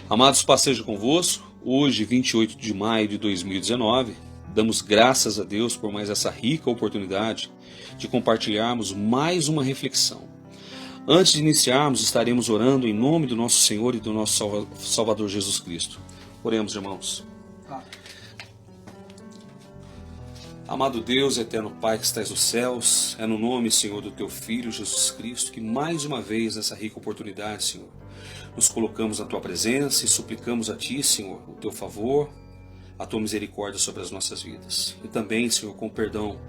Amados, paz seja convosco. Hoje, 28 de maio de 2019, damos graças a Deus por mais essa rica oportunidade de compartilharmos mais uma reflexão. Antes de iniciarmos, estaremos orando em nome do nosso Senhor e do nosso Salvador Jesus Cristo. Oremos, irmãos. Amado Deus, eterno Pai que estás nos céus, é no nome, Senhor, do Teu Filho Jesus Cristo que mais uma vez nessa rica oportunidade, Senhor, nos colocamos na Tua presença e suplicamos a Ti, Senhor, o Teu favor, a Tua misericórdia sobre as nossas vidas. E também, Senhor, com perdão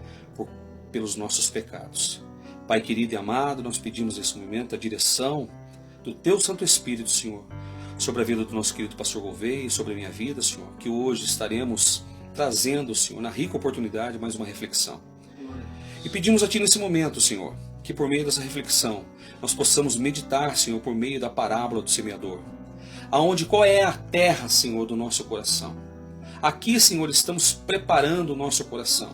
pelos nossos pecados. Pai querido e amado, nós pedimos nesse momento a direção do Teu Santo Espírito, Senhor, sobre a vida do nosso querido pastor Gouveia e sobre a minha vida, Senhor, que hoje estaremos trazendo, Senhor, na rica oportunidade, mais uma reflexão. E pedimos a Ti nesse momento, Senhor, que por meio dessa reflexão nós possamos meditar, Senhor, por meio da parábola do semeador. Aonde, qual é a terra, Senhor, do nosso coração? Aqui, Senhor, estamos preparando o nosso coração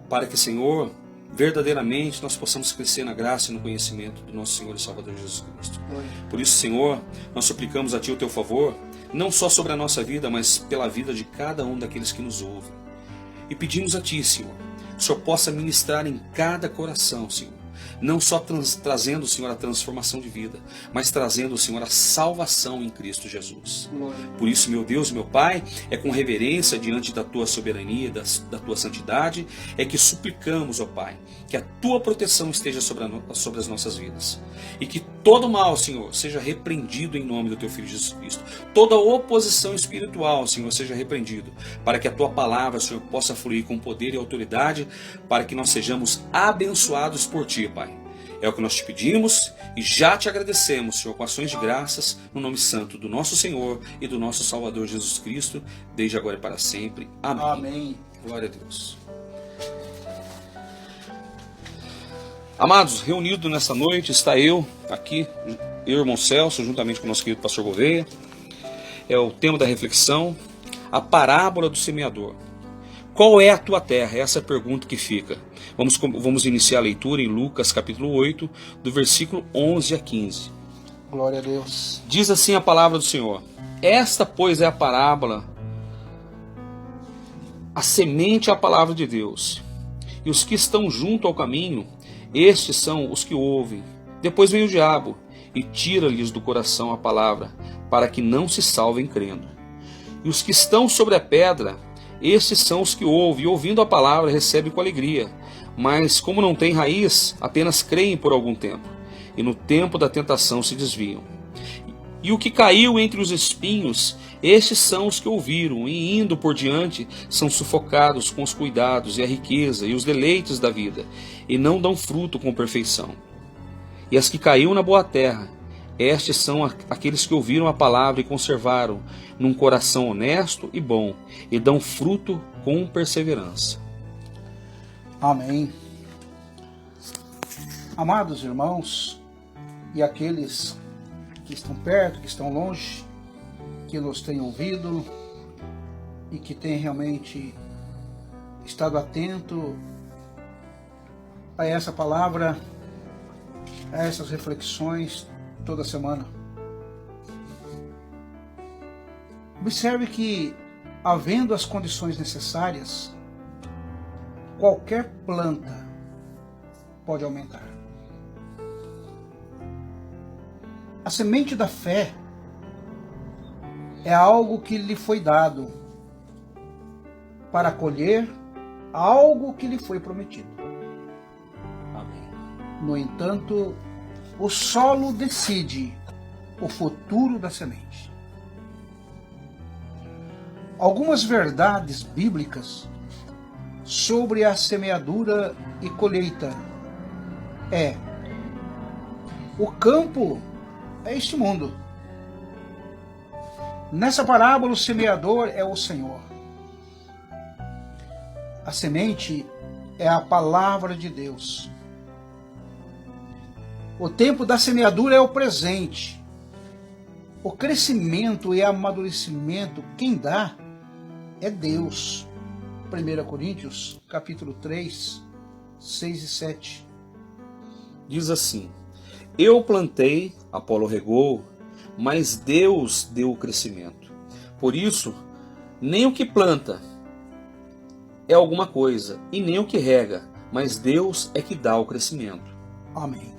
para que, Senhor, verdadeiramente nós possamos crescer na graça e no conhecimento do nosso Senhor e Salvador Jesus Cristo. Por isso, Senhor, nós suplicamos a Ti o Teu favor, não só sobre a nossa vida, mas pela vida de cada um daqueles que nos ouvem. E pedimos a Ti, Senhor, que o Senhor possa ministrar em cada coração, Senhor, não só trazendo, Senhor, a transformação de vida, mas trazendo, Senhor, a salvação em Cristo Jesus. Por isso, meu Deus, meu Pai, é com reverência diante da Tua soberania, da Tua santidade, é que suplicamos, ó Pai, que a Tua proteção esteja sobre as nossas vidas. E que todo mal, Senhor, seja repreendido em nome do Teu Filho Jesus Cristo. Toda oposição espiritual, Senhor, seja repreendido, para que a Tua palavra, Senhor, possa fluir com poder e autoridade, para que nós sejamos abençoados por Ti, Pai. É o que nós te pedimos e já te agradecemos, Senhor, com ações de graças, no nome santo do nosso Senhor e do nosso Salvador Jesus Cristo, desde agora e para sempre. Amém. Amém. Glória a Deus. Amados, reunido nessa noite está eu, aqui, eu, irmão Celso, juntamente com o nosso querido pastor Gouveia. É o tema da reflexão, a parábola do semeador. Qual é a tua terra? Essa é a pergunta que fica. Vamos iniciar a leitura em Lucas capítulo 8, do versículo 11 a 15. Glória a Deus. Diz assim a palavra do Senhor: Esta, pois, é a parábola, a semente é a palavra de Deus. E os que estão junto ao caminho, estes são os que ouvem. Depois vem o diabo e tira-lhes do coração a palavra, para que não se salvem crendo. E os que estão sobre a pedra, estes são os que ouvem, e ouvindo a palavra recebem com alegria. Mas como não têm raiz, apenas creem por algum tempo, e no tempo da tentação se desviam. E o que caiu entre os espinhos, estes são os que ouviram, e indo por diante, são sufocados com os cuidados e a riqueza e os deleites da vida, e não dão fruto com perfeição. E as que caíram na boa terra, estes são aqueles que ouviram a palavra e conservaram num coração honesto e bom, e dão fruto com perseverança. Amém. Amados irmãos e aqueles que estão perto, que estão longe, que nos têm ouvido e que têm realmente estado atento a essa palavra, a essas reflexões toda semana. Observe que, havendo as condições necessárias, qualquer planta pode aumentar. A semente da fé é algo que lhe foi dado para colher algo que lhe foi prometido. Amém. No entanto, o solo decide o futuro da semente. Algumas verdades bíblicas sobre a semeadura e colheita é: o campo é este mundo. Nessa parábola, o semeador é o Senhor. A semente é a palavra de Deus. O tempo da semeadura é o presente. O crescimento e amadurecimento, quem dá é Deus. 1 Coríntios, capítulo 3, 6 e 7. Diz assim: Eu plantei, Apolo regou, mas Deus deu o crescimento. Por isso, nem o que planta é alguma coisa, e nem o que rega, mas Deus é que dá o crescimento. Amém.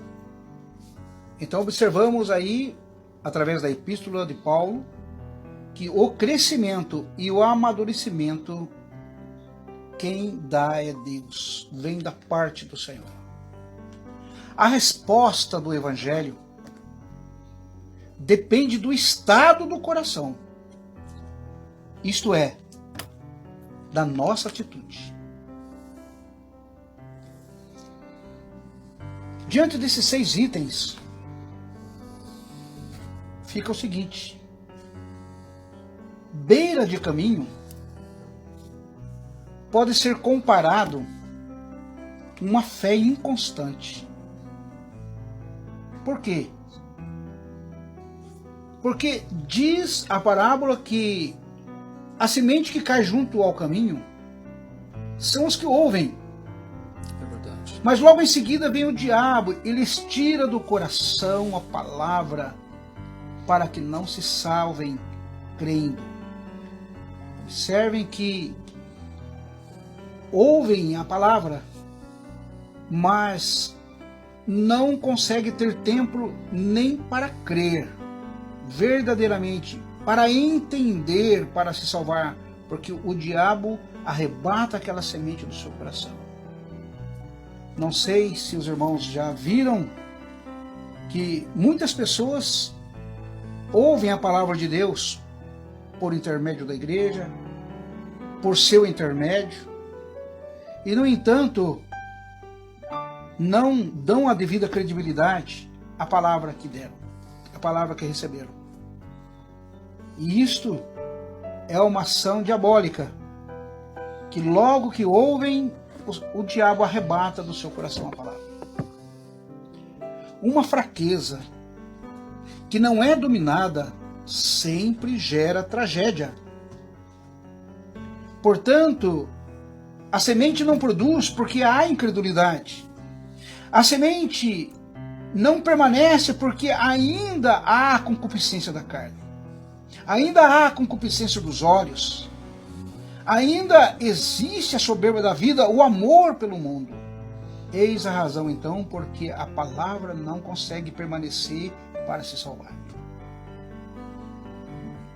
Então observamos aí, através da epístola de Paulo, que o crescimento e o amadurecimento, quem dá é Deus, vem da parte do Senhor. A resposta do Evangelho depende do estado do coração, isto é, da nossa atitude. Diante desses 6 itens, fica o seguinte: beira de caminho pode ser comparado com uma fé inconstante. Por quê? Porque diz a parábola que a semente que cai junto ao caminho são os que ouvem. É verdade. Mas logo em seguida vem o diabo, ele lhes tira do coração a palavra para que não se salvem crendo. Observem que ouvem a palavra, mas não conseguem ter tempo nem para crer verdadeiramente, para entender, para se salvar, porque o diabo arrebata aquela semente do seu coração. Não sei se os irmãos já viram que muitas pessoas ouvem a palavra de Deus por intermédio da igreja, por seu intermédio, e no entanto não dão a devida credibilidade à palavra que deram, à palavra que receberam. E isto é uma ação diabólica, que logo que ouvem, o diabo arrebata do seu coração a palavra. Uma fraqueza que não é dominada sempre gera tragédia. Portanto, a semente não produz porque há incredulidade. A semente não permanece porque ainda há concupiscência da carne. Ainda há concupiscência dos olhos. Ainda existe a soberba da vida, o amor pelo mundo. Eis a razão, então, porque a palavra não consegue permanecer para se salvar.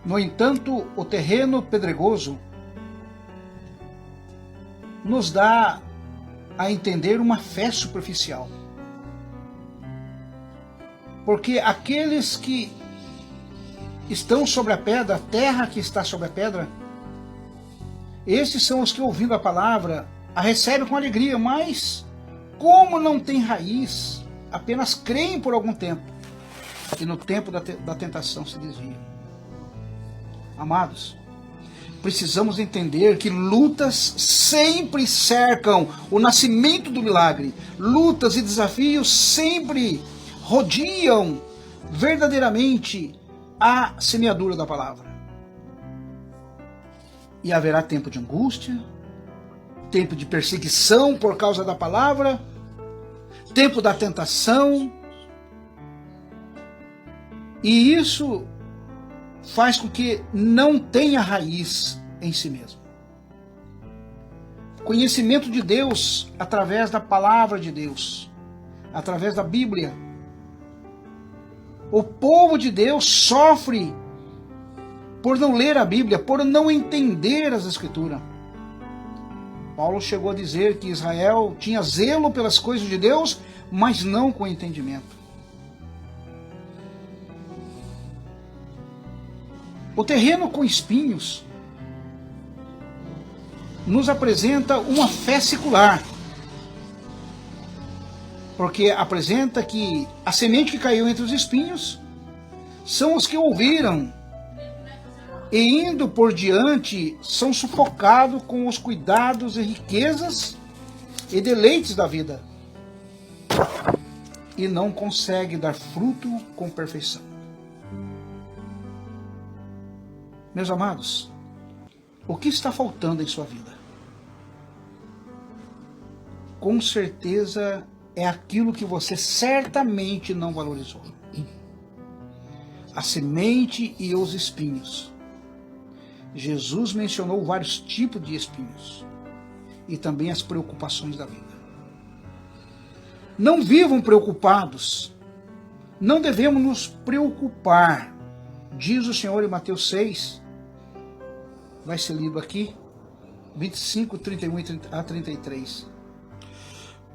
No entanto, o terreno pedregoso nos dá a entender uma fé superficial. Porque aqueles que estão sobre a pedra, a terra que está sobre a pedra, esses são os que, ouvindo a palavra, a recebem com alegria, mas como não tem raiz, apenas creem por algum tempo, e no tempo da tentação se desviam. Amados, precisamos entender que lutas sempre cercam o nascimento do milagre. Lutas e desafios sempre rodeam verdadeiramente a semeadura da palavra. E haverá tempo de angústia, tempo de perseguição por causa da palavra, tempo da tentação. E isso faz com que não tenha raiz em si mesmo. Conhecimento de Deus através da palavra de Deus, através da Bíblia. O povo de Deus sofre por não ler a Bíblia, por não entender as Escrituras. Paulo chegou a dizer que Israel tinha zelo pelas coisas de Deus, mas não com entendimento. O terreno com espinhos nos apresenta uma fé secular, porque apresenta que a semente que caiu entre os espinhos são os que ouviram e, indo por diante, são sufocados com os cuidados e riquezas e deleites da vida e não conseguem dar fruto com perfeição. Meus amados, o que está faltando em sua vida? Com certeza é aquilo que você certamente não valorizou. a semente e os espinhos. Jesus mencionou vários tipos de espinhos e também as preocupações da vida. Não vivam preocupados. Não devemos nos preocupar. Diz o Senhor em Mateus 6, vai ser lido aqui, 25, 31 a 33.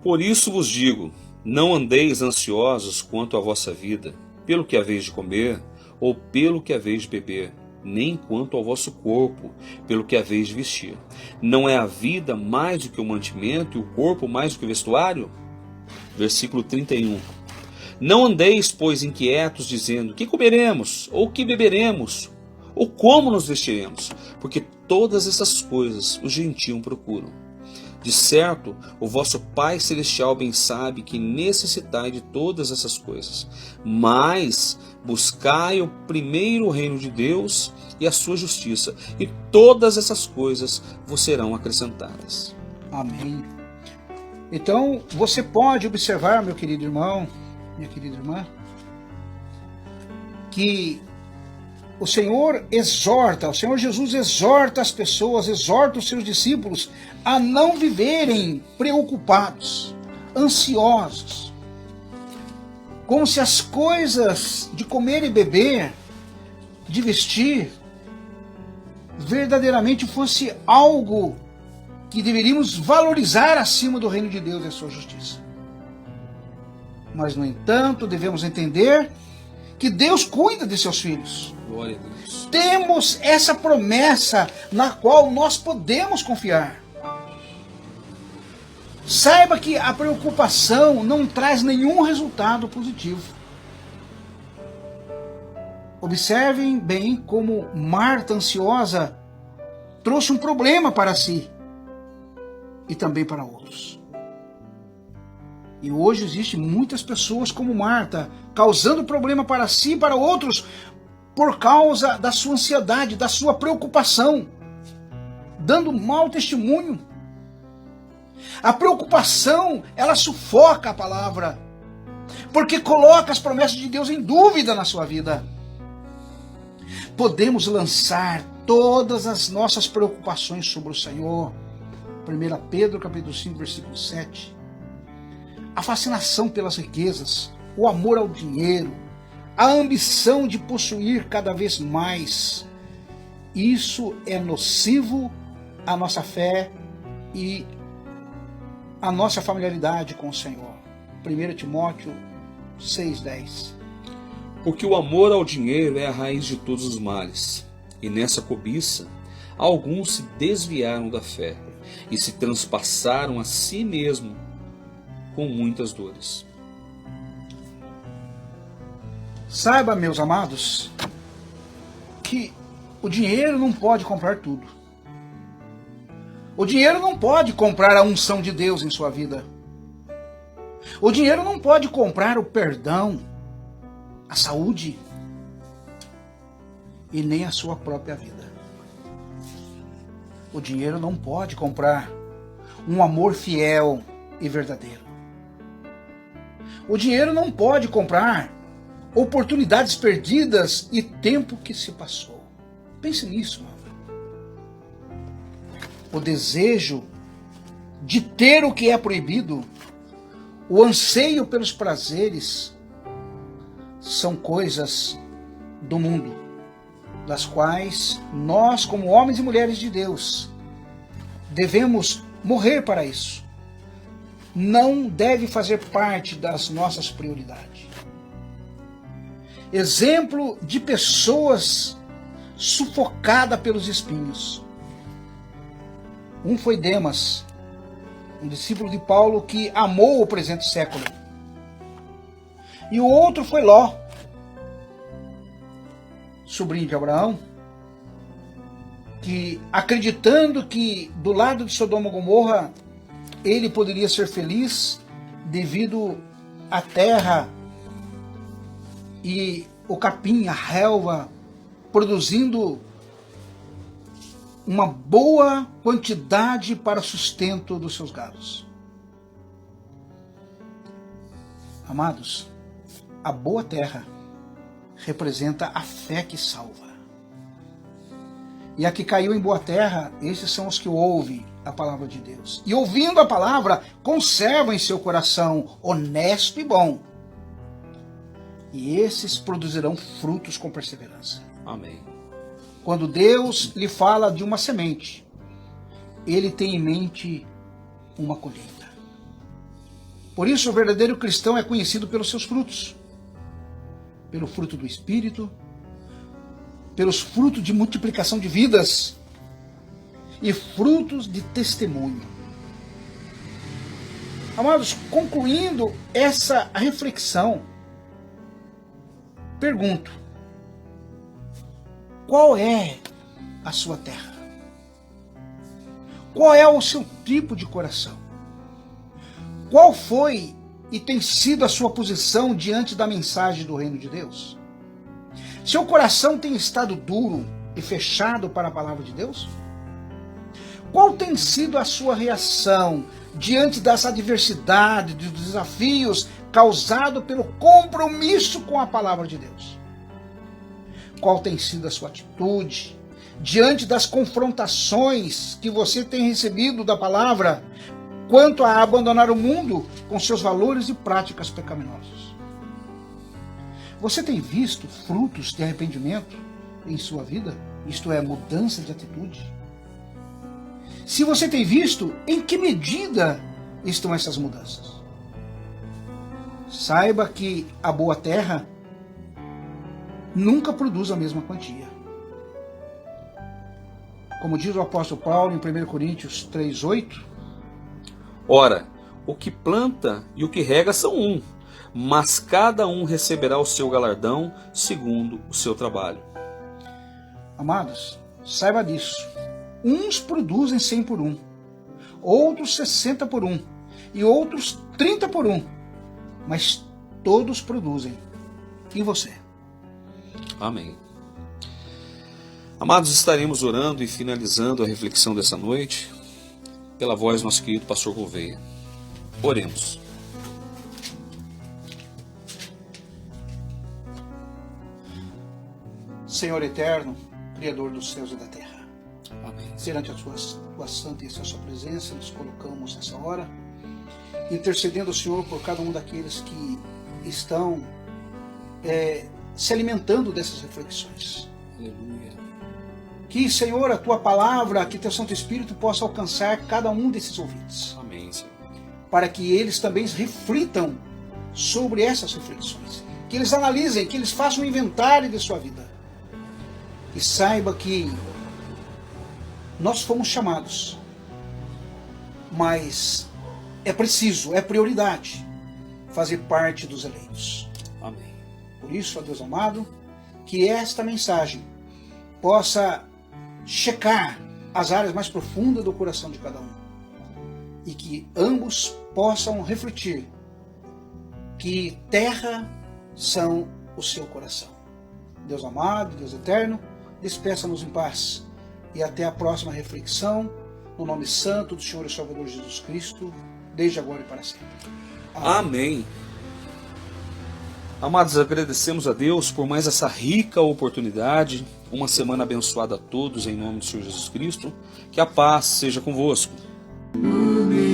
Por isso vos digo, não andeis ansiosos quanto à vossa vida, pelo que haveis de comer, ou pelo que haveis de beber, nem quanto ao vosso corpo, pelo que haveis de vestir. Não é a vida mais do que o mantimento, e o corpo mais do que o vestuário? Versículo 31. Não andeis, pois, inquietos, dizendo, que comeremos, ou que beberemos, ou como nos vestiremos, porque todas essas coisas os gentios procuram. De certo, o vosso Pai Celestial bem sabe que necessitai de todas essas coisas. Mas buscai o primeiro reino de Deus e a sua justiça, e todas essas coisas vos serão acrescentadas. Amém. Então, você pode observar, meu querido irmão, minha querida irmã, que o Senhor Jesus exorta as pessoas, exorta os seus discípulos a não viverem preocupados, ansiosos, como se as coisas de comer e beber, de vestir, verdadeiramente fosse algo que deveríamos valorizar acima do reino de Deus e a sua justiça. Mas, no entanto, devemos entender que Deus cuida de seus filhos. Glória a Deus. Temos essa promessa na qual nós podemos confiar. Saiba que a preocupação não traz nenhum resultado positivo. Observem bem como Marta, ansiosa, trouxe um problema para si e também para outros. E hoje existem muitas pessoas como Marta, causando problema para si e para outros por causa da sua ansiedade, da sua preocupação, dando mau testemunho. A preocupação, ela sufoca a palavra, porque coloca as promessas de Deus em dúvida na sua vida. Podemos lançar todas as nossas preocupações sobre o Senhor. 1 Pedro capítulo 5, versículo 7. A fascinação pelas riquezas, o amor ao dinheiro, a ambição de possuir cada vez mais, isso é nocivo à nossa fé e à nossa familiaridade com o Senhor. 1 Timóteo 6,10. Porque o amor ao dinheiro é a raiz de todos os males, e nessa cobiça, alguns se desviaram da fé e se transpassaram a si mesmo com muitas dores. Saiba, meus amados, que o dinheiro não pode comprar tudo. O dinheiro não pode comprar a unção de Deus em sua vida. O dinheiro não pode comprar o perdão, a saúde e nem a sua própria vida. O dinheiro não pode comprar um amor fiel e verdadeiro. O dinheiro não pode comprar oportunidades perdidas e tempo que se passou. Pense nisso, meu. O desejo de ter o que é proibido, o anseio pelos prazeres, são coisas do mundo, das quais nós, como homens e mulheres de Deus, devemos morrer para isso. Não deve fazer parte das nossas prioridades. Exemplo de pessoas sufocadas pelos espinhos. Um foi Demas, um discípulo de Paulo que amou o presente século. E o outro foi Ló, sobrinho de Abraão, que acreditando que do lado de Sodoma e Gomorra ele poderia ser feliz devido à terra e o capim, a relva, produzindo uma boa quantidade para o sustento dos seus gados. Amados, a boa terra representa a fé que salva. E a que caiu em boa terra, esses são os que ouvem a palavra de Deus. E ouvindo a palavra, conservam em seu coração honesto e bom. E esses produzirão frutos com perseverança. Amém. Quando Deus lhe fala de uma semente, Ele tem em mente uma colheita. Por isso, o verdadeiro cristão é conhecido pelos seus frutos. Pelo fruto do Espírito, pelos frutos de multiplicação de vidas e frutos de testemunho. Amados, concluindo essa reflexão, pergunto: qual é a sua terra? Qual é o seu tipo de coração? Qual foi e tem sido a sua posição diante da mensagem do reino de Deus? Seu coração tem estado duro e fechado para a palavra de Deus? Qual tem sido a sua reação diante das adversidades, dos desafios causados pelo compromisso com a palavra de Deus? Qual tem sido a sua atitude diante das confrontações que você tem recebido da palavra quanto a abandonar o mundo com seus valores e práticas pecaminosas? Você tem visto frutos de arrependimento em sua vida? Isto é, mudança de atitude? Se você tem visto, em que medida estão essas mudanças? Saiba que a boa terra nunca produz a mesma quantia. Como diz o apóstolo Paulo em 1 Coríntios 3:8, ora, o que planta e o que rega são um, mas cada um receberá o seu galardão segundo o seu trabalho. Amados, saiba disso. Uns produzem 100 por 1, outros 60 por 1 e outros 30 por 1, mas todos produzem. E você? Amém. Amados, estaremos orando e finalizando a reflexão dessa noite pela voz do nosso querido pastor Gouveia. Oremos. Senhor eterno, Criador dos céus e da terra, Amém. perante a tua santa e a sua presença, nos colocamos nessa hora, intercedendo, Senhor, por cada um daqueles que estão se alimentando dessas reflexões. Aleluia. Que, Senhor, a tua palavra, que teu Santo Espírito possa alcançar cada um desses ouvintes, Amém, Senhor. para que eles também reflitam sobre essas reflexões, que eles analisem, que eles façam um inventário de sua vida e saiba que nós fomos chamados, mas é preciso, é prioridade fazer parte dos eleitos. Amém. Por isso, ó Deus amado, que esta mensagem possa checar as áreas mais profundas do coração de cada um e que ambos possam refletir que terra são o seu coração. Deus amado, Deus eterno, despeça-nos em paz e até a próxima reflexão, no nome santo do Senhor e Salvador Jesus Cristo, desde agora e para sempre. Amém. Amados, agradecemos a Deus por mais essa rica oportunidade. Uma semana abençoada a todos, em nome do Senhor Jesus Cristo. Que a paz seja convosco. Amém.